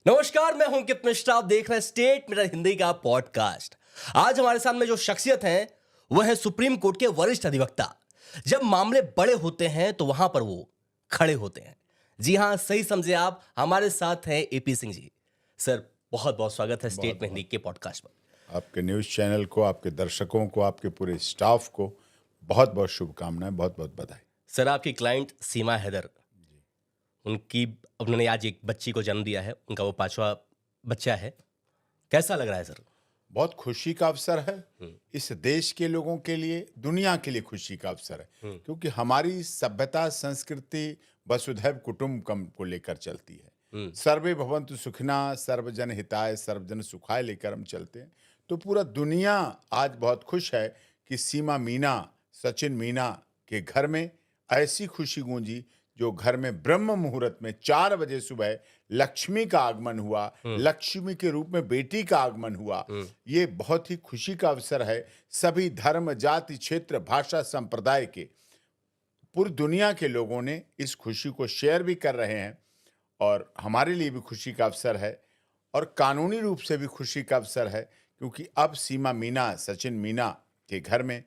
नमस्कार, मैं हूं अंकित मिश्रा। आप देख रहे हैं स्टेट मेरा हिंदी का पॉडकास्ट। आज हमारे सामने जो शख्सियत हैं वह है सुप्रीम कोर्ट के वरिष्ठ अधिवक्ता। जब मामले बड़े होते हैं तो वहां पर वो खड़े होते हैं। जी हां, सही समझे आप, हमारे साथ हैं एपी सिंह जी। सर, बहुत बहुत स्वागत है बहुत स्टेट में हिंदी बहुत के पॉडकास्ट पर। आपके न्यूज़ चैनल को, आपके दर्शकों को, आपके पूरे स्टाफ को बहुत बहुत शुभकामनाएं, बहुत बहुत बधाई। सर, आपकी क्लाइंट सीमा हैदर, उनकी उन्होंने आज एक बच्ची को जन्म दिया है। उनका वो पांचवा बच्चा है। कैसा लग रहा है सर? बहुत खुशी का अवसर है हम्म, इस देश के लोगों के लिए, दुनिया के लिए खुशी का अवसर है, हम्म, क्योंकि हमारी सभ्यता संस्कृति वसुधैव कुटुंबकम को लेकर चलती है। हम्म, सर्वे भवन्तु सुखिनः, सर्वजन हिताय, सर्वजन सुखाय लेकर हम चलते हैं। तो पूरा दुनिया आज बहुत खुश है कि सीमा मीना, सचिन मीना के घर में ऐसी खुशी गूंजी, जो घर में ब्रह्म मुहूर्त में 4 बजे सुबह लक्ष्मी का आगमन हुआ, हम्म, लक्ष्मी के रूप में बेटी का आगमन हुआ। हम्म, ये बहुत ही खुशी का अवसर है। सभी धर्म, जाति, क्षेत्र, भाषा, संप्रदाय के पूरी दुनिया के लोगों ने इस खुशी को शेयर भी कर रहे हैं, और हमारे लिए भी खुशी का अवसर है, और कानूनी रूप से भी खुशी का अवसर है, क्योंकि अब सीमा मीना, सचिन मीना के घर में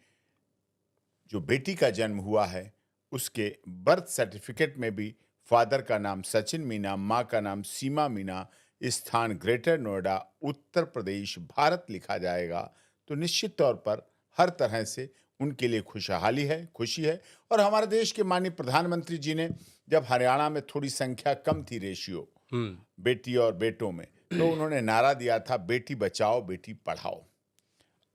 जो बेटी का जन्म हुआ है, उसके बर्थ सर्टिफिकेट में भी फादर का नाम सचिन मीना, माँ का नाम सीमा मीना, स्थान ग्रेटर नोएडा, उत्तर प्रदेश, भारत लिखा जाएगा। तो निश्चित तौर पर हर तरह से उनके लिए खुशहाली है, खुशी है। और हमारे देश के माननीय प्रधानमंत्री जी ने, जब हरियाणा में थोड़ी संख्या कम थी, रेशियो हम्म, बेटी और बेटों में, तो उन्होंने नारा दिया था, बेटी बचाओ बेटी पढ़ाओ।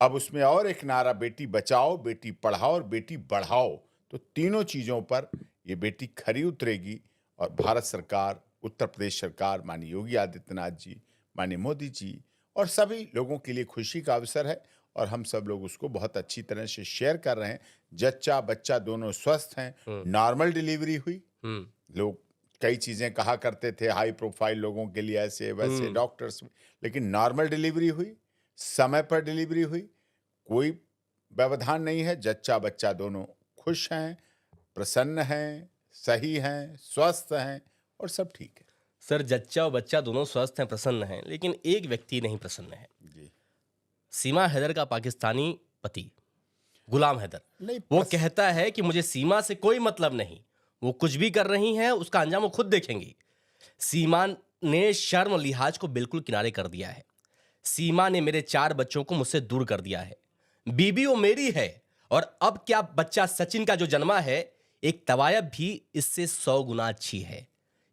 अब उसमें और एक नारा, बेटी बचाओ बेटी पढ़ाओ और बेटी बढ़ाओ। तो तीनों चीजों पर ये बेटी खरी उतरेगी, और भारत सरकार, उत्तर प्रदेश सरकार, माननीय योगी आदित्यनाथ जी, माननीय मोदी जी और सभी लोगों के लिए खुशी का अवसर है। और हम सब लोग उसको बहुत अच्छी तरह से शेयर कर रहे हैं। जच्चा बच्चा दोनों स्वस्थ हैं। हम्म, नॉर्मल डिलीवरी हुई। हम्म, लोग कई चीजें कहा करते थे, हाई प्रोफाइल लोगों के लिए ऐसे वैसे, हम्म। डॉक्टर्स, लेकिन नॉर्मल डिलीवरी हुई, समय पर डिलीवरी हुई, कोई व्यवधान नहीं है। जच्चा बच्चा दोनों खुश हैं, प्रसन्न हैं, सही हैं, स्वस्थ हैं, और सब ठीक है। सर, जच्चा और बच्चा दोनों स्वस्थ हैं, प्रसन्न हैं, लेकिन एक व्यक्ति नहीं प्रसन्न है। जी। सीमा हैदर का पाकिस्तानी पति गुलाम हैदर, नहीं वो कहता है कि मुझे सीमा से कोई मतलब नहीं। वो कुछ भी कर रही हैं, उसका अंजाम वो खुद देखेंगी। सीमा ने शर्म लिहाज को बिल्कुल किनारे कर दिया है। सीमा ने मेरे 4 बच्चों को मुझसे दूर कर दिया है। बीबी वो मेरी है। और अब क्या, बच्चा सचिन का जो जन्मा है, एक तवायब भी इससे 100 गुना अच्छी है।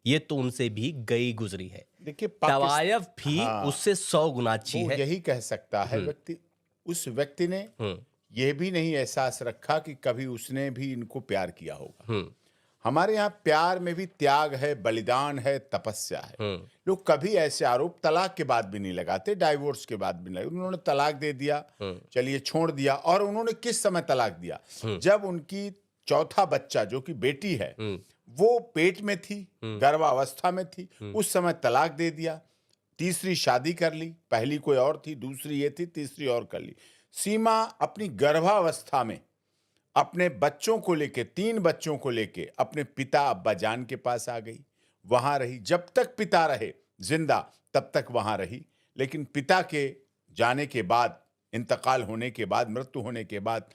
ये तो उनसे भी गई गुजरी है। देखिए, तवायब पाकिस्तान, भी हाँ, उससे 100 गुना अच्छी वो है। यही कह सकता है हम्म, व्यक्ति। उस व्यक्ति ने हम्म, यह भी नहीं एहसास रखा कि कभी उसने भी इनको प्यार किया होगा। हम्म, हमारे यहाँ प्यार में भी त्याग है, बलिदान है, तपस्या है। हम्म, लोग कभी ऐसे आरोप तलाक के बाद भी नहीं लगाते, डाइवोर्स के बाद भी नहीं। उन्होंने तलाक दे दिया, हम्म, चलिए छोड़ दिया। और उन्होंने किस समय तलाक दिया? हम्म, जब उनकी चौथा बच्चा, जो कि बेटी है, हम्म, वो पेट में थी, हम्म, गर्भावस्था में थी, हम्म, उस समय तलाक दे दिया। तीसरी शादी कर ली, पहली कोई और थी, दूसरी ये थी, तीसरी और कर ली। सीमा अपनी गर्भावस्था में अपने बच्चों को लेके, 3 बच्चों को लेके अपने पिता अब्बा जान के पास आ गई। वहां रही, जब तक पिता रहे जिंदा तब तक वहां रही। लेकिन पिता के जाने के बाद, इंतकाल होने के बाद, मृत्यु होने के बाद,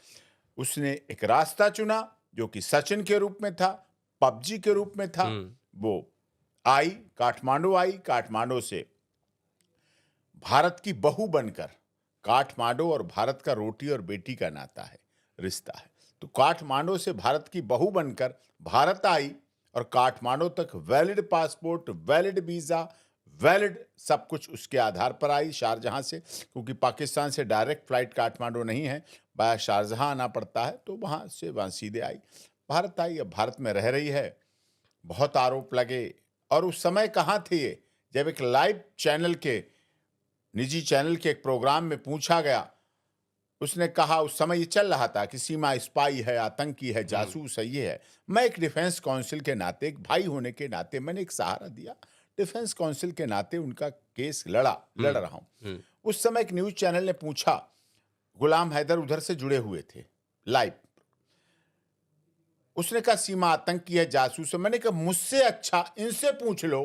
उसने एक रास्ता चुना, जो कि सचिन के रूप में था, पबजी के रूप में था। हम्म, वो आई, काठमांडू आई, काठमांडू से भारत की बहू बनकर, काठमांडू और भारत का रोटी और बेटी का नाता है, रिश्ता है। तो काठमांडू से भारत की बहू बनकर भारत आई, और काठमांडू तक valid passport, valid visa, valid सब कुछ उसके आधार पर आई, शारजहां से, क्योंकि पाकिस्तान से डायरेक्ट फ्लाइट काठमांडू नहीं है, बाया शारजहां आना पड़ता है। तो वहां सीधे आई, भारत आई, अब भारत में रह रही है। बहुत आरोप लगे। और उस समय कहाँ थे ये? जब एक लाइव चैनल के, निजी चैनल के एक प्रोग्राम में पूछा गया, उसने कहा, उस समय ये चल रहा था कि सीमा स्पाई है, आतंकी है, हम्म, जासूस है, ये है। मैं एक डिफेंस काउंसिल के नाते, एक भाई होने के नाते, मैंने एक सहारा दिया। डिफेंस काउंसिल के नाते उनका केस लड़ हम्म, रहा हूं। हम्म, उस समय एक न्यूज चैनल ने पूछा, गुलाम हैदर उधर से जुड़े हुए थे लाइव। उसने कहा, सीमा आतंकी है, जासूस है। मैंने कहा, मुझसे अच्छा इनसे पूछ लो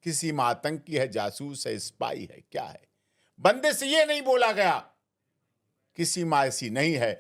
कि सीमा आतंकी है, जासूस है, स्पाई है, क्या है? बंदे से ये नहीं बोला गया कि सीमा ऐसी नहीं है।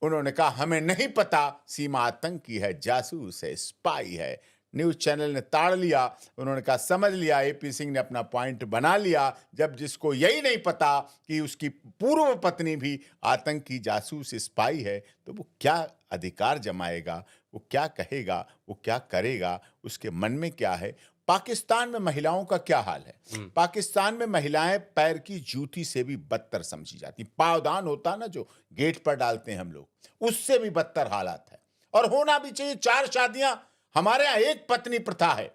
उन्होंने कहा हमें नहीं पता, सीमा आतंकी है, जासूस है, स्पाई है। न्यूज चैनल ने ताड़ लिया। उन्होंने कहा समझ लिया, एपी सिंह ने अपना पॉइंट बना लिया। जब जिसको यही नहीं पता कि उसकी पूर्व पत्नी भी आतंकी, जासूस, स्पाई है, तो वो क्या अधिकार जमाएगा, वो क्या कहेगा, वो क्या करेगा, उसके मन में क्या है? पाकिस्तान में महिलाओं का क्या हाल है? पाकिस्तान में महिलाएं पैर की जूती से भी बदतर समझी जाती। पावदान होता ना जो गेट पर डालते हैं हम लोग, उससे भी बदतर हालात है। और होना भी चाहिए। 4 शादियां। हमारे यहां एक पत्नी प्रथा है।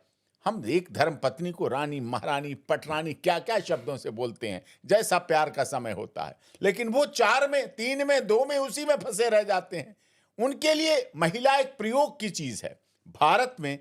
हम एक धर्म पत्नी को रानी, महारानी, पटरानी, क्या क्या शब्दों से बोलते हैं, जैसा प्यार का समय होता है। लेकिन वो 4 में, 3 में, 2 में, उसी में फंसे रह जाते हैं। उनके लिए महिला एक प्रयोग की चीज है। भारत में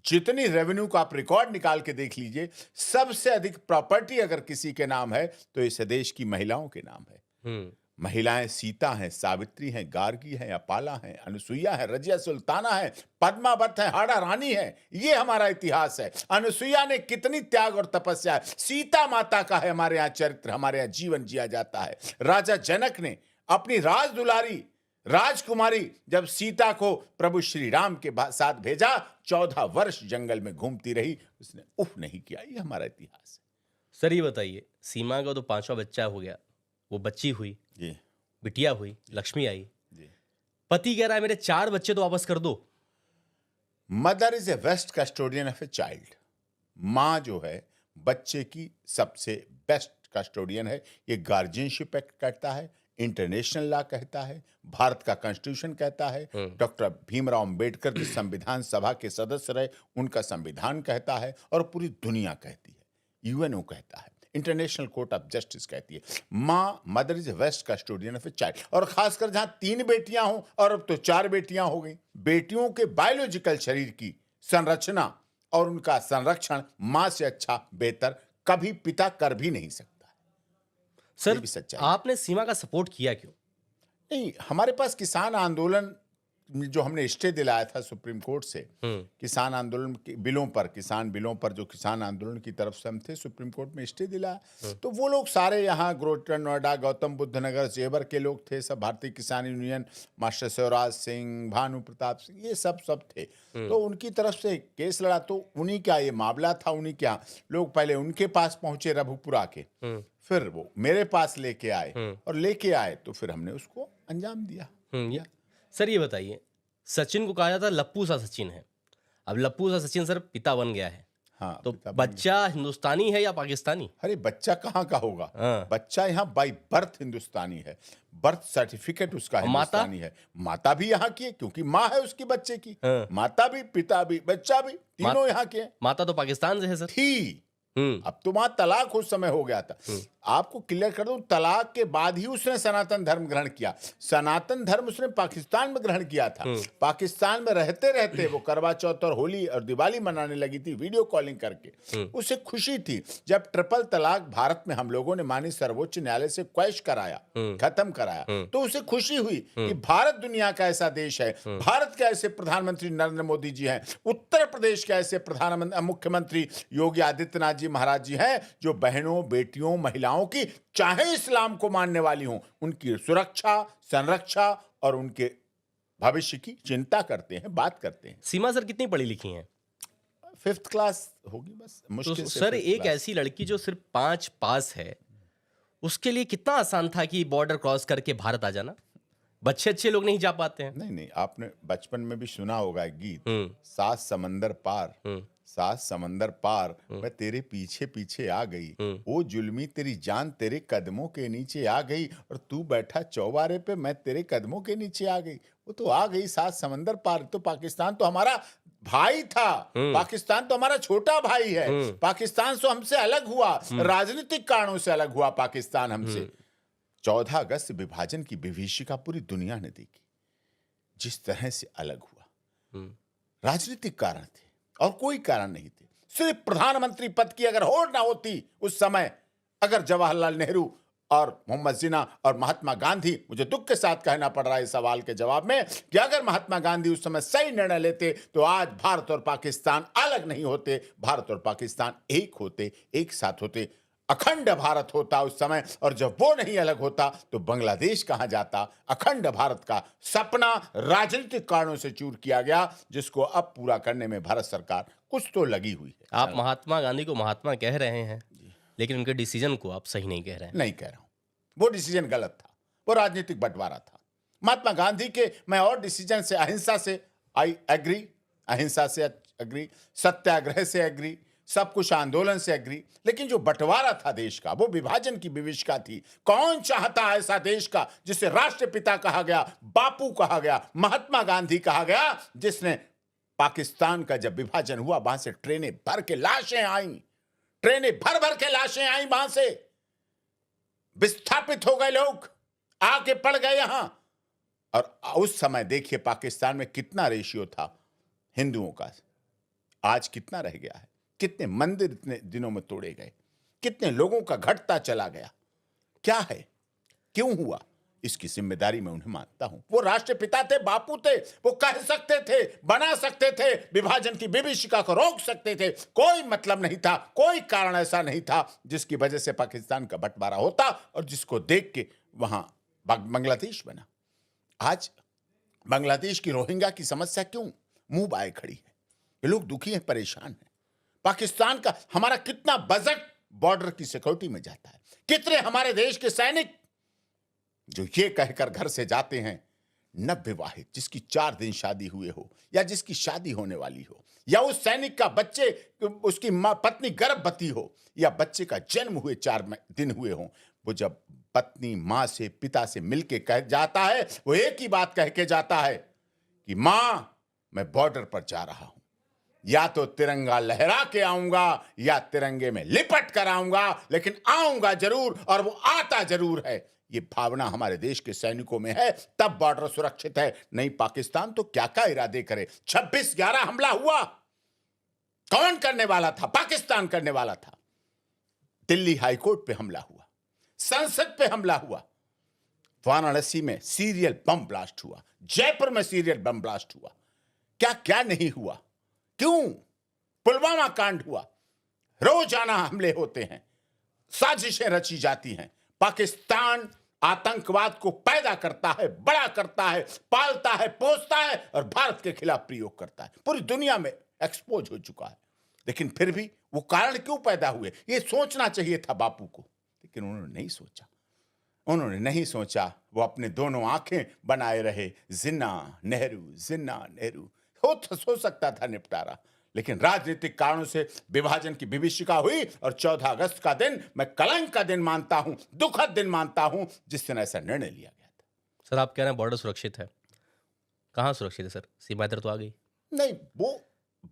जितनी रेवेन्यू का आप रिकॉर्ड निकाल के देख लीजिए, सबसे अधिक प्रॉपर्टी अगर किसी के नाम है तो इस देश की महिलाओं के नाम है। महिलाएं सीता हैं, सावित्री हैं, गार्गी हैं, अपाला हैं, अनुसुईया है, रजिया सुल्ताना है, पद्मावत है, हाड़ा रानी है। ये हमारा इतिहास है। अनुसुईया ने कितनी त्याग और तपस्या है। सीता माता का है हमारे यहाँ चरित्र, हमारे यहाँ जीवन जिया जाता है। राजा जनक ने अपनी राज दुलारी राजकुमारी जब सीता को प्रभु श्री राम के साथ भेजा, 14 वर्ष जंगल में घूमती रही, उसने उफ नहीं किया। ये हमारा इतिहास है। सर ये बताइए, सीमा का तो 5वां बच्चा हो गया, वो बच्ची हुई, जी बिटिया हुई, लक्ष्मी आई, जी। पति कह रहा है मेरे 4 बच्चे तो वापस कर दो। Mother is a best custodian of a child. माँ जो है बच्चे की सबसे बेस्ट कस्टोडियन है। ये गार्जियनशिप एक्ट कहता है, इंटरनेशनल लॉ कहता है, भारत का कॉन्स्टिट्यूशन कहता है, डॉक्टर भीमराव अंबेडकर जो संविधान सभा के सदस्य रहे उनका संविधान कहता है, और पूरी दुनिया कहती है, यूएनओ कहता है, इंटरनेशनल कोर्ट ऑफ जस्टिस कहती है। माँ, mother is best custodian of a child. और खासकर जहां 3 बेटियां हों, और अब तो 4 बेटियां हो गई। बेटियों के बायोलॉजिकल शरीर की संरचना और उनका संरक्षण मां से अच्छा, बेहतर कभी पिता कर भी नहीं सकता। सर भी सच्चाई है। आपने सीमा का सपोर्ट किया क्यों? नहीं, हमारे पास किसान आंदोलन जो हमने स्टे दिलाया था सुप्रीम कोर्ट से, किसान आंदोलन के बिलों पर, किसान बिलों पर जो किसान आंदोलन की तरफ से हम थे, सुप्रीम कोर्ट में स्टे दिलाया। तो वो लोग सारे यहाँ ग्रेटर नोएडा, गौतम बुद्ध नगर, जेवर के लोग थे, सब भारतीय किसान यूनियन, मास्टर शिवराज सिंह, भानु प्रताप सिंह, ये सब थे। तो उनकी तरफ से केस लड़ा। तो उन्हीं का ये मामला था, उन्हीं क्या लोग पहले उनके पास पहुंचे रघुपुरा के, फिर वो मेरे पास लेके आए, और लेके आए तो फिर हमने उसको अंजाम दिया। सर ये बताइए, सचिन को कहा जाता है लप्पू सा सचिन है, अब लप्पू सा सचिन सर पिता बन गया है। हाँ, तो पिता बन बच्चा हिंदुस्तानी है या पाकिस्तानी? अरे बच्चा कहाँ का होगा? हाँ। बच्चा यहाँ बाई बर्थ हिंदुस्तानी है, बर्थ सर्टिफिकेट उसका माता? हिंदुस्तानी है। माता भी यहाँ की है क्योंकि माँ है उसकी बच्चे की। हाँ। माता भी, पिता भी, बच्चा भी, तीनों यहाँ के हैं। माता तो पाकिस्तान से है सर। थी, अब तो वहां तलाक उस समय हो गया था। आपको क्लियर कर दूं, तलाक के बाद ही उसने सनातन धर्म ग्रहण किया। सनातन धर्म उसने पाकिस्तान में ग्रहण किया था। पाकिस्तान में रहते रहते वो करवा चौथ और होली और दिवाली मनाने लगी थी वीडियो कॉलिंग करके। उसे खुशी थी। जब ट्रिपल तलाक भारत में हम लोगों ने माननीय सर्वोच्च न्यायालय से क्वैश कराया, खत्म कराया, तो उसे खुशी हुई कि भारत दुनिया का ऐसा देश है, भारत के ऐसे प्रधानमंत्री नरेंद्र मोदी जी हैं, उत्तर प्रदेश के ऐसे प्रधानमंत्री मुख्यमंत्री योगी आदित्यनाथ जी महाराज जी हैं, जो बहनों, बेटियों, महिलाओं की, चाहे इस्लाम को मानने वाली हों, उनकी सुरक्षा, संरक्षा और उनके भविष्य की चिंता करते हैं, बात करते हैं। सीमा सर कितनी पढ़ी लिखी हैं? 5th क्लास होगी बस, तो मुश्किल से सर 5th एक क्लास। ऐसी लड़की जो सिर्फ 5 पास है, उसके लिए कितना आसान था कि बॉर्डर क्रॉस करके भारत आ जाना? बच्चे अच्छे लोग नहीं जा पाते हैं। नहीं, आपने बचपन में भी सुना होगा एक गीत, 7 समंदर पार, 7 समंदर पार, मैं तेरे पीछे पीछे आ गई, ओ जुल्मी तेरी जान तेरे कदमों के नीचे आ गई, और तू बैठा चौबारे पे, मैं तेरे कदमों के नीचे आ गई। वो तो आ गई 7 समंदर पार। तो पाकिस्तान तो हमारा भाई था, पाकिस्तान तो हमारा छोटा भाई है। पाकिस्तान तो हमसे अलग हुआ, राजनीतिक कारणों से अलग हुआ पाकिस्तान हमसे। 14 अगस्त विभाजन की विभीषिका पूरी दुनिया ने देखी, जिस तरह से अलग हुआ। राजनीतिक कारण थे और कोई कारण नहीं थे। सिर्फ प्रधानमंत्री पद की अगर होड़ ना होती उस समय, अगर जवाहरलाल नेहरू और मोहम्मद जिन्ना और महात्मा गांधी, मुझे दुख के साथ कहना पड़ रहा है इस सवाल के जवाब में कि अगर महात्मा गांधी उस समय सही निर्णय लेते तो आज भारत और पाकिस्तान अलग नहीं होते, भारत और पाकिस्तान एक होते, एक साथ होते, अखंड भारत होता उस समय। और जब वो नहीं अलग होता तो बांग्लादेश कहां जाता। अखंड भारत का सपना राजनीतिक कारणों से चूर किया गया, जिसको अब पूरा करने में भारत सरकार कुछ तो लगी हुई है। आप महात्मा गांधी को महात्मा कह रहे हैं, लेकिन उनके डिसीजन को आप सही नहीं कह रहे हैं। नहीं कह रहा हूं, वो डिसीजन गलत था, वो राजनीतिक बंटवारा था। महात्मा गांधी के मैं और डिसीजन से, अहिंसा से आई एग्री, अहिंसा से एग्री, सत्याग्रह से एग्री, सब कुछ आंदोलन से एग्री, लेकिन जो बंटवारा था देश का, वो विभाजन की विविष्का थी। कौन चाहता है ऐसा देश का जिसे राष्ट्रपिता कहा गया, बापू कहा गया, महात्मा गांधी कहा गया, जिसने पाकिस्तान का जब विभाजन हुआ वहां से ट्रेनें भर के लाशें आई, ट्रेनें भर भर के लाशें आई, वहां से विस्थापित हो गए लोग, आके पड़ गए यहां। और उस समय देखिए पाकिस्तान में कितना रेशियो था हिंदुओं का, आज कितना रह गया है, कितने मंदिर इतने दिनों में तोड़े गए, कितने लोगों का घटता चला गया। क्या है, क्यों हुआ, इसकी जिम्मेदारी मैं उन्हें मानता हूं। वो राष्ट्रपिता थे, बापू थे, वो कह सकते थे, बना सकते थे, विभाजन की विभीषिका को रोक सकते थे। कोई मतलब नहीं था, कोई कारण ऐसा नहीं था जिसकी वजह से पाकिस्तान का बंटवारा होता और जिसको देख के वहां बांग्लादेश बना। आज बांग्लादेश की रोहिंग्या की समस्या क्यों मुंह बाए खड़ी है, ये लोग दुखी हैं, परेशान हैं। पाकिस्तान का हमारा कितना बजट बॉर्डर की सिक्योरिटी में जाता है, कितने हमारे देश के सैनिक जो ये कहकर घर से जाते हैं, नवविवाहित, जिसकी 4 दिन शादी हुए हो या जिसकी शादी होने वाली हो, या उस सैनिक का बच्चे, उसकी पत्नी गर्भवती हो या बच्चे का जन्म हुए 4 दिन हुए हो, वो जब पत्नी मां से, पिता से मिलके कह जाता है, वो एक ही बात कह के जाता है कि मां मैं बॉर्डर पर जा रहा हूं, या तो तिरंगा लहरा के आऊंगा या तिरंगे में लिपट कर आऊंगा, लेकिन आऊंगा जरूर और वो आता जरूर है। ये भावना हमारे देश के सैनिकों में है, तब बॉर्डर सुरक्षित है। नहीं पाकिस्तान तो क्या क्या इरादे करे। 26/11 हमला हुआ, कौन करने वाला था? पाकिस्तान करने वाला था। दिल्ली हाईकोर्ट पे हमला हुआ, संसद पे हमला हुआ, वाराणसी में सीरियल बम ब्लास्ट हुआ, जयपुर में सीरियल बम ब्लास्ट हुआ, क्या क्या नहीं हुआ। क्यों? पुलवामा कांड हुआ, रोजाना हमले होते हैं, साजिशें रची जाती हैं। पाकिस्तान आतंकवाद को पैदा करता है, बड़ा करता है, पालता है, पोसता है और भारत के खिलाफ प्रयोग करता है। पूरी दुनिया में एक्सपोज हो चुका है, लेकिन फिर भी वो कारण क्यों पैदा हुए, ये सोचना चाहिए था बापू को, लेकिन उन्होंने नहीं सोचा। उन्होंने नहीं सोचा, वो अपने दोनों आंखें बनाए रहे, जिन्ना नेहरू, जिन्ना नेहरू। हो सकता था निपटारा, लेकिन राजनीतिक कारणों से विभाजन की विभीषिका हुई और 14 अगस्त का दिन मैं कलंक का दिन मानता हूं, दुखद दिन मानता हूं, जिस दिन ऐसा निर्णय लिया गया था। सर आप कह रहे हैं बॉर्डर सुरक्षित है, कहाँ सुरक्षित है सर? सीमा इधर तो आ गई। नहीं, वो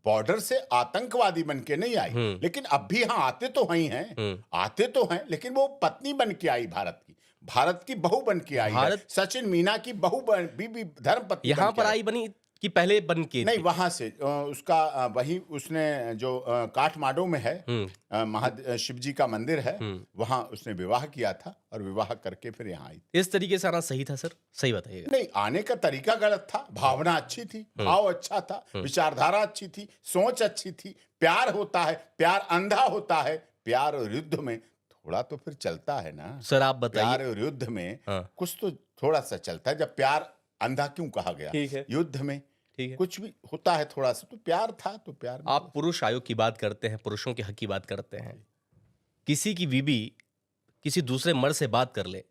बॉर्डर से आतंकवादी बन के नहीं आई, लेकिन अब भी हाँ आते तो ही हैं, आते तो हैं, लेकिन वो पत्नी बन के आई, भारत की बहू बन के आई है। सचिन मीना की बहू बीबी धर्मपत्नी यहां पर आई बनी कि पहले बन के? नहीं, वहां से उसका वही उसने जो काठमांडू में है शिव जी का मंदिर है, वहां उसने विवाह किया था और विवाह करके फिर यहाँ आई। इस तरीके से आना सही था सर? सही बताइएगा। नहीं, आने का तरीका गलत था, भावना अच्छी थी, भाव अच्छा था, विचारधारा अच्छी थी, सोच अच्छी थी। प्यार होता है, प्यार अंधा होता है, प्यार और युद्ध में थोड़ा तो फिर चलता है ना सर। आप बताइए, प्यार और युद्ध में कुछ तो थोड़ा सा चलता है। जब प्यार अंधा क्यों कहा गया? ठीक है, युद्ध में ठीक है, कुछ भी होता है थोड़ा सा, तो प्यार था तो प्यार। आप पुरुष आयोग की बात करते हैं, पुरुषों के हक की बात करते हैं, किसी की बीबी किसी दूसरे मर्द से बात कर ले,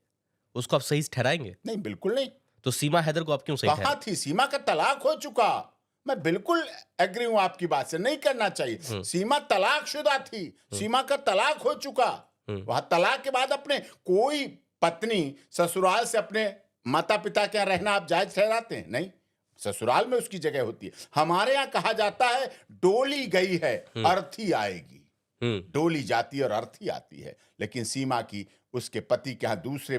उसको आप सही ठहराएंगे? नहीं, बिल्कुल नहीं। तो सीमा हैदर को आप क्यों सही कहाँ थी? सीमा का तलाक हो चुका। मैं बिल्कुल एग्री हूं आपकी बात से, नहीं करना चाहिए। सीमा तलाकशुदा थी, सीमा का तलाक हो चुका। वहां तलाक के बाद अपने कोई पत्नी ससुराल से अपने माता पिता के यहाँ रहना आप जायज ठहराते हैं? नहीं, ससुराल में उसकी जगह होती है। हमारे यहाँ कहा जाता है डोली गई है अर्थी आएगी, डोली जाती है और अर्थी आती है। लेकिन सीमा की उसके पति के यहाँ दूसरी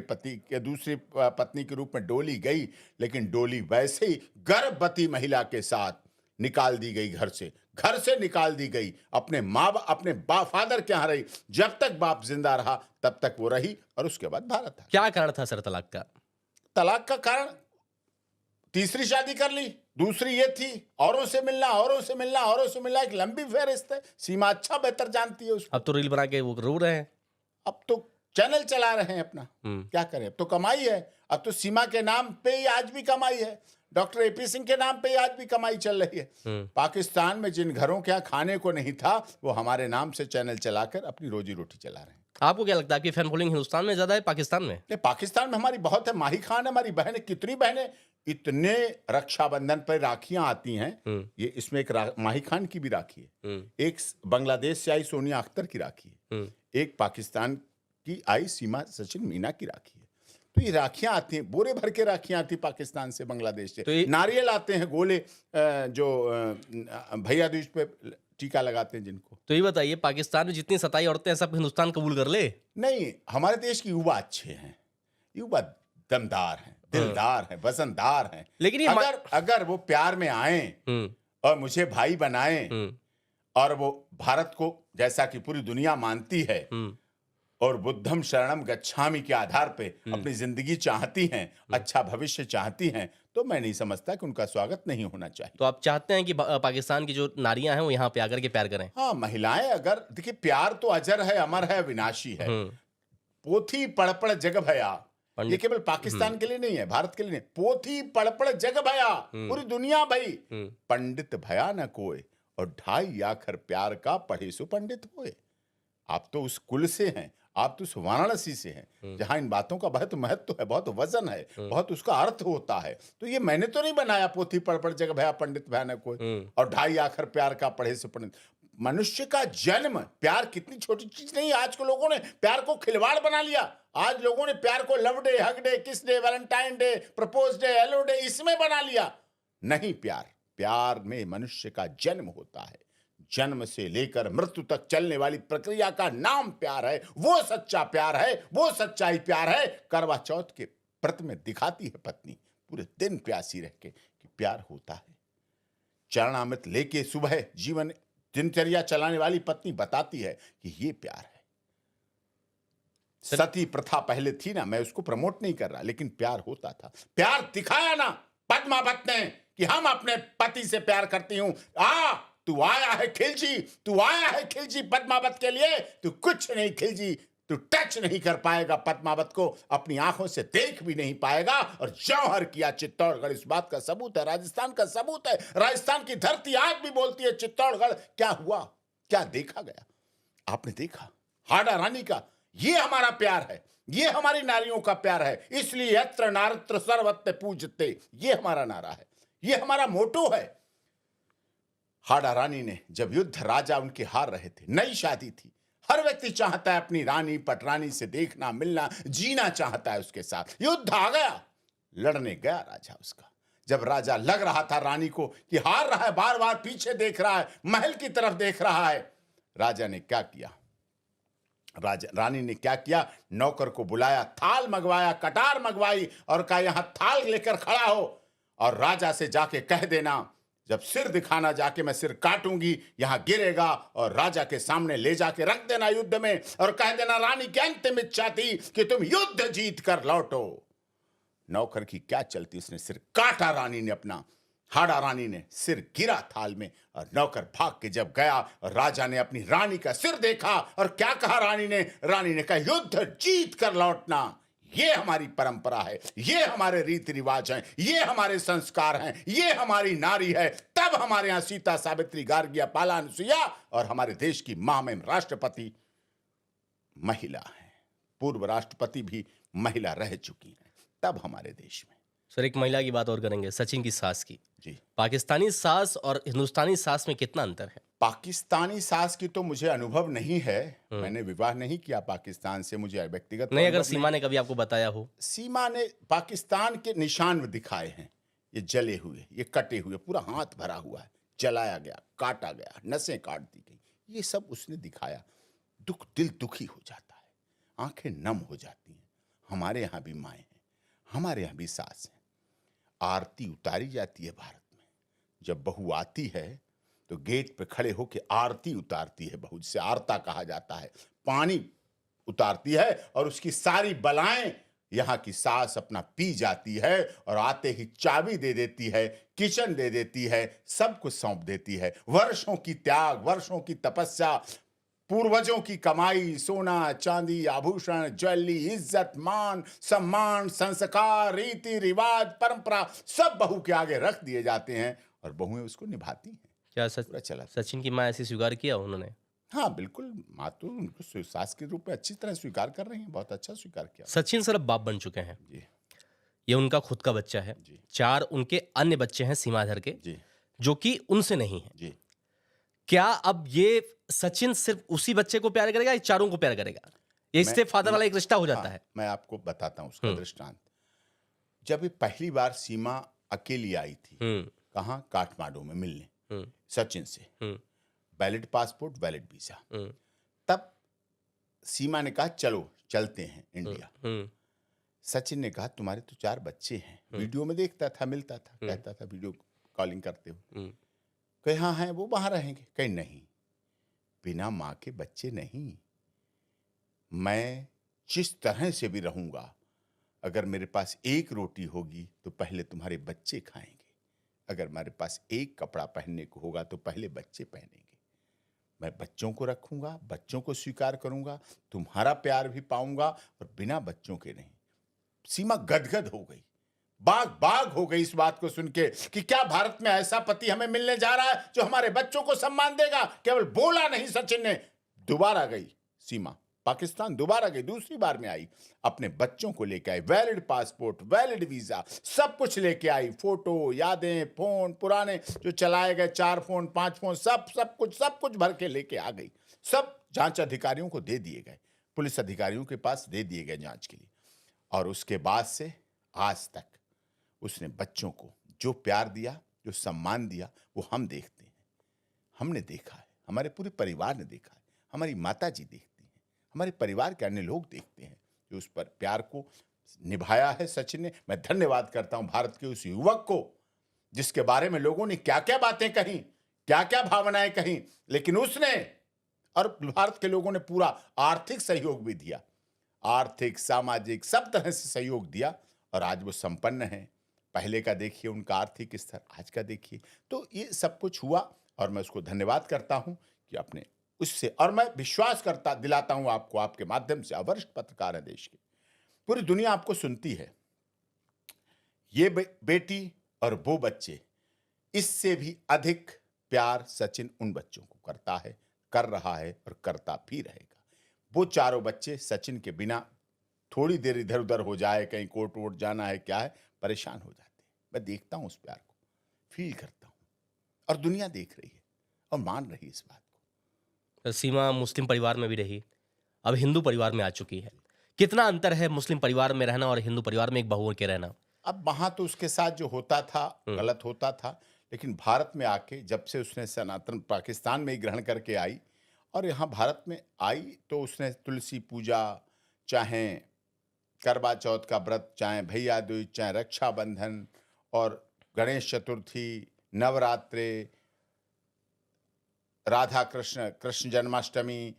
पत्नी के रूप में डोली गई, लेकिन डोली वैसे ही गर्भवती महिला के साथ निकाल दी गई घर से निकाल दी गई, अपने अपने फादर के यहाँ रही, जब तक बाप जिंदा रहा तब तक वो रही, और उसके बाद भारत आ। क्या कारण था सर तलाक का? तलाक का कारण तीसरी शादी कर ली, दूसरी ये थी औरों से मिलना, औरों से मिलना, औरों से मिलना, एक लंबी फेहरिस्त है। सीमा अच्छा बेहतर जानती है उसको। अब तो रील बना के वो रो रहे हैं। अब तो चैनल चला रहे हैं अपना, क्या करें, अब तो कमाई है। अब तो सीमा के नाम पे ही आज भी कमाई है, डॉक्टर एपी सिंह के नाम पे ही आज भी कमाई चल रही है। पाकिस्तान में जिन घरों के यहाँ खाने को नहीं था, वो हमारे नाम से चैनल चलाकर अपनी रोजी रोटी चला रहे हैं। आपको क्या लगता है आपकी फैन फॉलोइंग हिंदुस्तान में ज्यादा है पाकिस्तान में? नहीं, पाकिस्तान में हमारी बहुत है। माही खान है हमारी बहन है, कितनी बहनें, इतने रक्षाबंधन पर राखियां आती हैं। ये इसमें एक माही खान की भी राखी है, एक बांग्लादेश से आई सोनिया अख्तर की राखी है, एक पाकिस्तान की आई सीमा सचिन मीना की राखी है। तो ये राखियां आती हैं, बोरे भर के राखियां आती पाकिस्तान से, बांग्लादेश से। तो नारियल आते हैं गोले, जो भैया दूज पे टीका लगाते हैं जिनको। तो ये बताइए, पाकिस्तान में जितनी 27 औरतें हैं सब हिंदुस्तान कबूल कर ले? नहीं, हमारे देश की युवा अच्छे हैं, युवा दमदार हैं, दिलदार हैं, वजनदार हैं। लेकिन अगर वो प्यार में आए और मुझे भाई बनाए, और वो भारत को जैसा कि पूरी दुनिया मानती है और बुद्धम शरणम गच्छामि के आधार पे अपनी जिंदगी चाहती हैं, अच्छा भविष्य चाहती हैं, तो मैं नहीं समझता कि उनका स्वागत नहीं होना चाहिए। तो आप चाहते हैं कि पाकिस्तान की जो नारियां हैं वो यहाँ पे आकर के प्यार करें? हाँ, महिलाएं अगर, देखिए प्यार तो अजर है, अमर है, विनाशी है। पोथी पड़पड़ जग भया, ये केवल पाकिस्तान के लिए नहीं है, भारत के लिए नहीं। पोथी पड़पड़ जग भया, पूरी दुनिया भई, पंडित भया न कोई, और 2.5 आखर प्यार का पढ़े सो पंडित होए। आप तो उस कुल से हैं, आप तो उस वाराणसी से हैं जहां इन बातों का बहुत महत्व है, बहुत वजन है, बहुत उसका अर्थ होता है। तो ये मैंने तो नहीं बनाया, पोथी पढ़ जग भया पंडित भया न कोई, और 2.5 आखर प्यार का पढ़े से पंडित। मनुष्य का जन्म, प्यार कितनी छोटी चीज नहीं है। आज को लोगों ने प्यार को खिलवाड़ बना लिया। आज लोगों ने प्यार को लव डे, हग डे, किस day, Valentine day, propose day, hello day, इसमें बना लिया। नहीं, प्यार में मनुष्य का जन्म होता है। जन्म से लेकर मृत्यु तक चलने वाली प्रक्रिया का नाम प्यार है। वो सच्चा प्यार है, वो सच्चाई प्यार है। करवा चौथ के व्रत में दिखाती है पत्नी पूरे दिन प्यासी रह के कि प्यार होता है। चरणामृत लेके सुबह जीवन दिनचर्या चलाने वाली पत्नी बताती है कि ये प्यार है। सती प्रथा पहले थी ना, मैं उसको प्रमोट नहीं कर रहा, लेकिन प्यार होता था। प्यार दिखाया ना पद्मावत ने कि हम अपने पति से प्यार करती हूं। तू आया है खिलजी, तू आया है खिलजी पद्मावत के लिए। तू कुछ नहीं खिलजी, तू टच नहीं कर पाएगा पद्मावत को, अपनी आंखों से देख भी नहीं पाएगा। और जौहर किया चित्तौड़गढ़, इस बात का सबूत है, राजस्थान का सबूत है। राजस्थान की धरती आज भी बोलती है चित्तौड़गढ़ क्या हुआ, क्या देखा गया। आपने देखा हाड़ा रानी का, ये हमारा प्यार है, ये हमारी नारियों का प्यार है। इसलिए यत्र नारत्र सर्वत्र पूजते, ये हमारा नारा है, ये हमारा मोटो है। हाड़ा रानी ने जब युद्ध, राजा उनके हार रहे थे, नई शादी थी, हर व्यक्ति चाहता है अपनी रानी पटरानी से देखना, मिलना, जीना चाहता है उसके साथ। युद्ध आ गया, लड़ने गया राजा उसका। जब राजा लग रहा था रानी को कि हार रहा है, बार बार पीछे देख रहा है, महल की तरफ देख रहा है, राजा ने क्या किया, रानी ने क्या किया, नौकर को बुलाया, थाल मंगवाया, कटार मंगवाई और कहा यहां थाल लेकर खड़ा हो और राजा से जाके कह देना जब सिर दिखाना जाके मैं सिर काटूंगी, यहां गिरेगा, और राजा के सामने ले जाके रख देना युद्ध में और कह देना रानी की अंतिम इच्छा थी कि तुम युद्ध जीत कर लौटो। नौकर की क्या चलती, उसने सिर काटा रानी ने अपना, हाड़ा रानी ने, सिर गिरा थाल में और नौकर भाग के जब गया और राजा ने अपनी रानी का सिर देखा और क्या कहा रानी ने कहा युद्ध जीत कर लौटना। ये हमारी परंपरा है, ये हमारे रीति रिवाज हैं, ये हमारे संस्कार हैं, ये हमारी नारी है। तब हमारे यहां सीता, सावित्री, गार्गिया, पाला, अनुसुईया और हमारे देश की महामहिम राष्ट्रपति महिला है, पूर्व राष्ट्रपति भी महिला रह चुकी हैं तब हमारे देश में। सर एक महिला की बात और करेंगे, सचिन की सास की। जी, पाकिस्तानी सास और हिंदुस्तानी सास में कितना अंतर है? पाकिस्तानी सास की तो मुझे अनुभव नहीं है, मैंने विवाह नहीं किया पाकिस्तान से, मुझे व्यक्तिगत नहीं। अगर सीमा ने कभी आपको बताया हो? सीमा ने पाकिस्तान के निशान दिखाए हैं, ये जले हुए, ये कटे हुए, पूरा हाथ भरा हुआ है, जलाया गया, काटा गया, नसें काट दी गई, ये सब उसने दिखाया। दिल दुखी हो जाता है, आंखें नम हो जाती हैं। हमारे यहाँ भी माएँ हैं, हमारे यहाँ भी सास हैं। आरती उतारी जाती है भारत में, जब बहू आती है तो गेट पे खड़े होकर आरती उतारती है बहू, जिसे आरता कहा जाता है। पानी उतारती है और उसकी सारी बलाएं यहाँ की सास अपना पी जाती है और आते ही चाबी दे देती है, किचन दे देती है, सब कुछ सौंप देती है। वर्षों की त्याग, वर्षों की तपस्या, पूर्वजों की कमाई, सोना चांदी, आभूषण, ज्वेलरी, इज्जत, मान सम्मान, संस्कार, रीति रिवाज, परंपरा सब बहू के आगे रख दिए जाते हैं और बहुएं उसको निभाती हैं। क्या पूरा चला। सचिन की माँ ऐसे स्वीकार किया उन्होंने? हाँ बिल्कुल, माँ तो उनको सास के रूप में अच्छी तरह स्वीकार कर रही हैं, बहुत अच्छा स्वीकार किया। सचिन सर अब बाप बन चुके हैं। जी ये उनका खुद का बच्चा है। जी 4 उनके अन्य बच्चे हैं सीमाधर के, जी जो कि उनसे नहीं है। जी। क्या अब ये सचिन सिर्फ उसी बच्चे को प्यार करेगा या चारों को प्यार करेगा? ये मैं- स्टेप फादर वाला एक रिश्ता हो जाता हाँ, है। मैं आपको बताता हूँ उसका दृष्टांत। जब ये पहली बार सीमा अकेली आई थी, कहाँ, काठमांडू में मिलने सचिन से, वैलिड पासपोर्ट, वैलिड वीजा, तब सीमा ने कहा चलो चलते हैं इंडिया। सचिन ने कहा तुम्हारे तो 4 बच्चे हैं, वीडियो में देखता था, मिलता था, कहता था वीडियो कॉलिंग करते हो। कहे हाँ हैं, वो वहां रहेंगे। कहे नहीं, बिना माँ के बच्चे नहीं, मैं जिस तरह से भी रहूंगा, अगर मेरे पास एक रोटी होगी तो पहले तुम्हारे बच्चे खाएंगे, अगर मेरे पास एक कपड़ा पहनने को होगा तो पहले बच्चे पहनेंगे। मैं बच्चों को रखूंगा, बच्चों को स्वीकार करूंगा, तुम्हारा प्यार भी पाऊंगा, और बिना बच्चों के नहीं। सीमा गदगद हो गई, बाग बाग हो गई इस बात को सुन के कि क्या भारत में ऐसा पति हमें मिलने जा रहा है जो हमारे बच्चों को सम्मान देगा। केवल बोला नहीं सचिन ने, दोबारा गई सीमा पाकिस्तान, दोबारा गई, दूसरी बार में आई, अपने बच्चों को लेके आई, वैलिड पासपोर्ट, वैलिड वीजा, सब कुछ लेके आई, फोटो, यादें, फोन पुराने जो चलाए गए, 4 फोन 5 फोन, सब कुछ भर के लेके आ गई। सब जांच अधिकारियों को दे दिए गए, पुलिस अधिकारियों के पास दे दिए गए जांच के लिए। और उसके बाद से आज तक उसने बच्चों को जो प्यार दिया, जो सम्मान दिया, वो हम देखते हैं, हमने देखा है, हमारे पूरे परिवार ने देखा है, हमारी माता जी देखती हैं, हमारे परिवार के अन्य लोग देखते हैं जो उस पर प्यार को निभाया है सचिन ने। मैं धन्यवाद करता हूं भारत के उस युवक को जिसके बारे में लोगों ने क्या क्या बातें कही, क्या क्या भावनाएं कही, लेकिन उसने, और भारत के लोगों ने पूरा आर्थिक सहयोग भी दिया, आर्थिक सामाजिक सब तरह से सहयोग दिया, और आज वो संपन्न है। पहले का देखिए उनका आर्थिक स्तर, आज का देखिए, तो ये सब कुछ हुआ और मैं उसको धन्यवाद करता हूं कि अपने उससे, और मैं विश्वास करता दिलाता हूं आपको, आपके माध्यम से, वरिष्ठ पत्रकार है देश के, पूरी दुनिया आपको सुनती है, ये बेटी और वो बच्चे, इससे भी अधिक प्यार सचिन उन बच्चों को करता है, कर रहा है और करता भी रहेगा। वो चारों बच्चे सचिन के बिना थोड़ी देर इधर उधर हो जाए, कहीं कोर्ट वोट जाना है, क्या है, परेशान हो जाते हैं। मैं देखता हूं उस प्यार को, फील करता हूं, और दुनिया देख रही है और मान रही है इस बात को। सीमा मुस्लिम परिवार में भी रही, अब हिंदू परिवार में आ चुकी है। कितना अंतर है मुस्लिम परिवार में रहना और हिंदू परिवार में एक बहू के रहना? अब वहां तो उसके साथ जो होता था गलत होता था, लेकिन भारत में आके जब से उसने सनातन पाकिस्तान में ही ग्रहण करके आई और यहाँ भारत में आई, तो उसने तुलसी पूजा, चाहे करवा चौथ का व्रत, चाहे भैया दूज, चाहे रक्षाबंधन और गणेश चतुर्थी, नवरात्रे, राधा कृष्ण, कृष्ण जन्माष्टमी,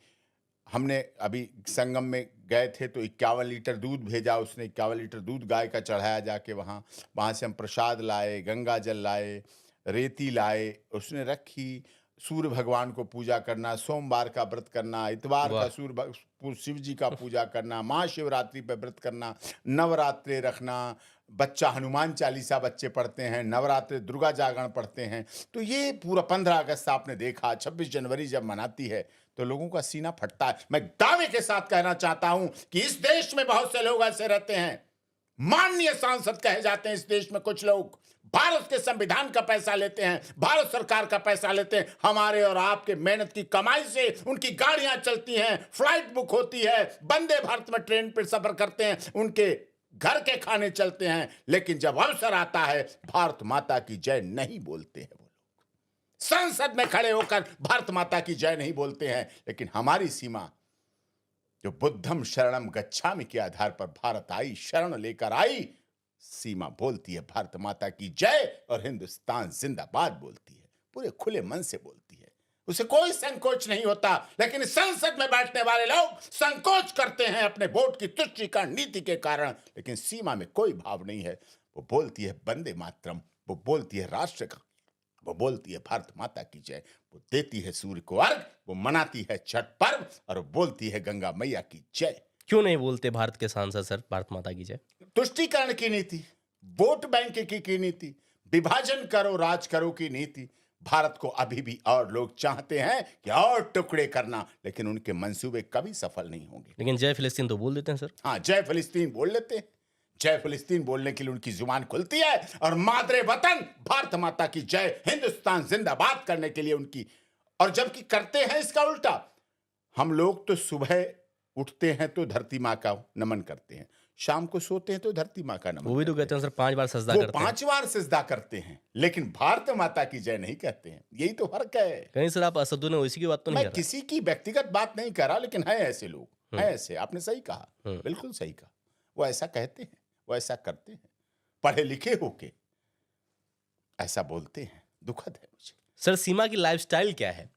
हमने अभी संगम में गए थे तो 51 लीटर दूध भेजा उसने, 51 लीटर दूध गाय का चढ़ाया जाके, वहाँ से हम प्रसाद लाए, गंगा जल लाए, रेती लाए, उसने रखी, सूर्य भगवान को पूजा करना, सोमवार का व्रत करना, इतवार का शिव जी का पूजा करना, महाशिवरात्रि पे व्रत करना, नवरात्रे रखना, बच्चा हनुमान चालीसा बच्चे पढ़ते हैं, नवरात्रे दुर्गा जागरण पढ़ते हैं। तो ये पूरा 15 अगस्त आपने देखा, 26 जनवरी जब मनाती है तो लोगों का सीना फटता है। मैं दावे के साथ कहना चाहता हूं कि इस देश में बहुत से लोग ऐसे रहते हैं, माननीय सांसद कहे जाते हैं इस देश में कुछ लोग, भारत के संविधान का पैसा लेते हैं, भारत सरकार का पैसा लेते हैं, हमारे और आपके मेहनत की कमाई से उनकी गाड़ियां चलती हैं, फ्लाइट बुक होती है, वंदे भारत में ट्रेन पर सफर करते हैं, उनके घर के खाने चलते हैं, लेकिन जब अवसर आता है भारत माता की जय नहीं बोलते हैं। वो लोग संसद में खड़े होकर भारत माता की जय नहीं बोलते हैं। लेकिन हमारी सीमा जो बुद्धम शरणम गच्छामि के आधार पर भारत आई, शरण लेकर आई, सीमा बोलती है भारत माता की जय और हिंदुस्तान जिंदाबाद बोलती है, पूरे खुले मन से बोलती है, उसे कोई संकोच नहीं होता। लेकिन संसद में बैठने वाले लोग संकोच करते हैं अपने वोट की तुष्टीकरण नीति के कारण। लेकिन सीमा में कोई भाव नहीं है। वो बोलती है वंदे मातरम, वो बोलती है राष्ट्र का, वो बोलती है भारत माता की जय, वो देती है सूर्य को अर्घ, वो मनाती है छठ पर्व और वो बोलती है गंगा मैया की जय। क्यों नहीं बोलते भारत के सांसद सर भारत माता की जय? तुष्टीकरण की नीति, वोट बैंक की नीति, विभाजन करो राज करो की नीति, भारत को अभी भी और लोग चाहते हैं कि और टुकड़े करना, लेकिन उनके मंसूबे कभी सफल नहीं होंगे। लेकिन जय फिलिस्तीन तो बोल देते हैं सर। हाँ, जय फिलिस्तीन बोल लेते हैं। जय फिलिस्तीन बोलने के लिए उनकी जुबान खुलती है और मादरे वतन भारत माता की जय हिंदुस्तान जिंदाबाद करने के लिए उनकी, और जबकि करते हैं इसका उल्टा। हम लोग तो सुबह उठते हैं तो धरती माँ का नमन करते हैं, शाम को सोते हैं तो धरती माँ का नमन वो भी तो कहते हैं सर 5 बार सजदा वो करते हैं। 5 बार सिजदा करते हैं, लेकिन भारत माता की जय नहीं कहते हैं। यही तो फर्क है। कहीं सर आप असदुद्दीन ओवैसी की बात तो नहीं मैं कर किसी की व्यक्तिगत बात नहीं कर रहा, लेकिन है ऐसे लोग, है ऐसे। आपने सही कहा, बिल्कुल सही कहा। वो ऐसा कहते हैं, वो ऐसा करते हैं, पढ़े लिखे होके ऐसा बोलते हैं। दुखद है मुझे। सर सीमा की लाइफस्टाइल क्या है?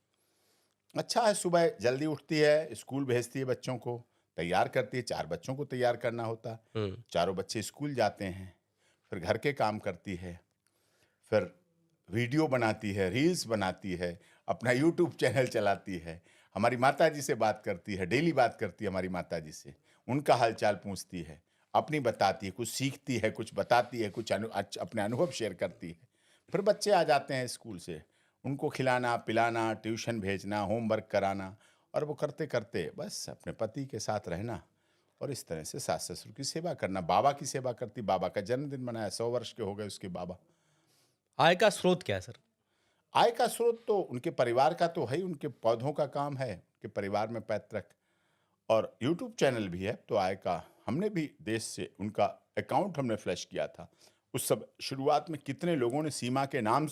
अच्छा है, सुबह जल्दी उठती है, स्कूल भेजती है, बच्चों को तैयार करती है। 4 बच्चों को तैयार करना होता है, चारों बच्चे स्कूल जाते हैं, फिर घर के काम करती है, फिर वीडियो बनाती है, रील्स बनाती है, अपना यूट्यूब चैनल चलाती है, हमारी माता जी से बात करती है, डेली बात करती है हमारी माता जी से, उनका हालचाल पूछती है, अपनी बताती है, कुछ सीखती है, कुछ बताती है, कुछ अपने अनुभव शेयर करती है। फिर बच्चे आ जाते हैं स्कूल से, उनको खिलाना पिलाना, ट्यूशन भेजना, होमवर्क कराना, और वो करते करते बस अपने पति के साथ रहना और इस तरह से सास ससुर की सेवा करना। बाबा की सेवा करती, बाबा का जन्मदिन मनाया, 100 वर्ष के हो गए उसके बाबा। आय का स्रोत क्या है सर? आय का स्रोत तो उनके परिवार का तो है ही, उनके पौधों का काम है, उनके परिवार में पैतृक, और यूट्यूब चैनल भी है। तो आय का हमने भी देश से उनका अकाउंट हमने फ्लैश किया था। उस सब शुरुआत में कितने लोगों ने सीमा के नाम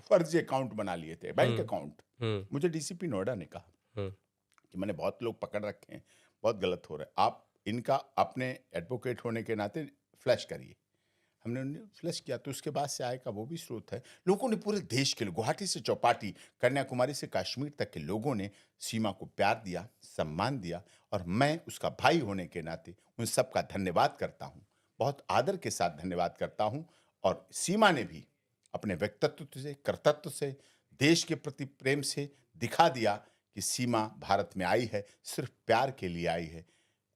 फर्जी अकाउंट बना लिए थे, बैंक अकाउंट। मुझे डीसीपी नोएडा ने कहा कि मैंने बहुत लोग पकड़ रखे हैं, बहुत गलत हो रहा है, आप इनका अपने एडवोकेट होने के नाते फ्लैश करिए। हमने उन्हें फ्लैश किया, तो उसके बाद से आय का वो भी स्रोत है। लोगों ने पूरे देश के, गुवाहाटी से चौपाटी, कन्याकुमारी से कश्मीर तक के लोगों ने सीमा को प्यार दिया, सम्मान दिया, और मैं उसका भाई होने के नाते उन सबका धन्यवाद करता हूँ, बहुत आदर के साथ धन्यवाद करता हूँ। और सीमा ने भी अपने व्यक्तित्व से, कर्तव्य से, देश के प्रति प्रेम से दिखा दिया कि सीमा भारत में आई है सिर्फ प्यार के लिए आई है।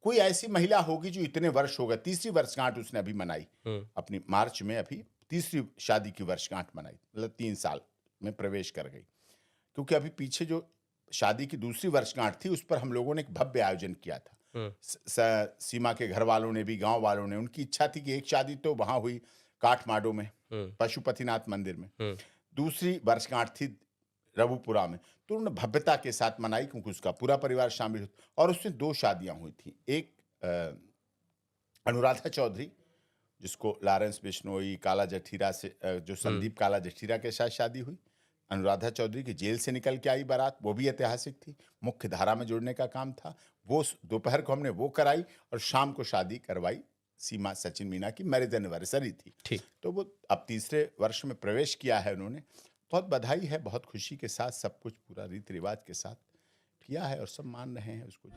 कोई ऐसी महिला होगी जो इतने वर्ष हो गए, 3री वर्षगांठ उसने अभी मनाई, अपनी मार्च में अभी 3री शादी की वर्षगांठ मनाई, मतलब 3 साल में प्रवेश कर गई। क्योंकि अभी पीछे जो शादी की 2री वर्षगांठ थी, उस पर हम लोगों ने एक भव्य आयोजन किया था। सीमा के घर वालों ने भी, गांव वालों ने, उनकी इच्छा थी कि एक शादी तो वहां हुई काठमांडू में, पशुपतिनाथ मंदिर में, 2री वर्षगांठ थी रघुपुरा में, तो उन्होंने भव्यता के साथ मनाई, क्योंकि उसका पूरा परिवार शामिल था। और उसमें 2 शादियां हुई थी। एक अनुराधा चौधरी, जिसको लॉरेंस बिश्नोई, काला जठीरा से, जो संदीप काला जठीरा के साथ शादी हुई। अनुराधा चौधरी की जेल से निकल के आई बारात, वो भी ऐतिहासिक थी, मुख्य धारा में जुड़ने का काम था। वो दोपहर को हमने वो कराई और शाम को शादी करवाई। सीमा सचिन मीना की मैरिज एनिवर्सरी थी। ठीक। तो वो अब 3रे वर्ष में प्रवेश किया है उन्होंने। बहुत बधाई है, बहुत खुशी के साथ, सब कुछ पूरा रीति रिवाज के साथ किया है और सब मान रहे हैं उसको।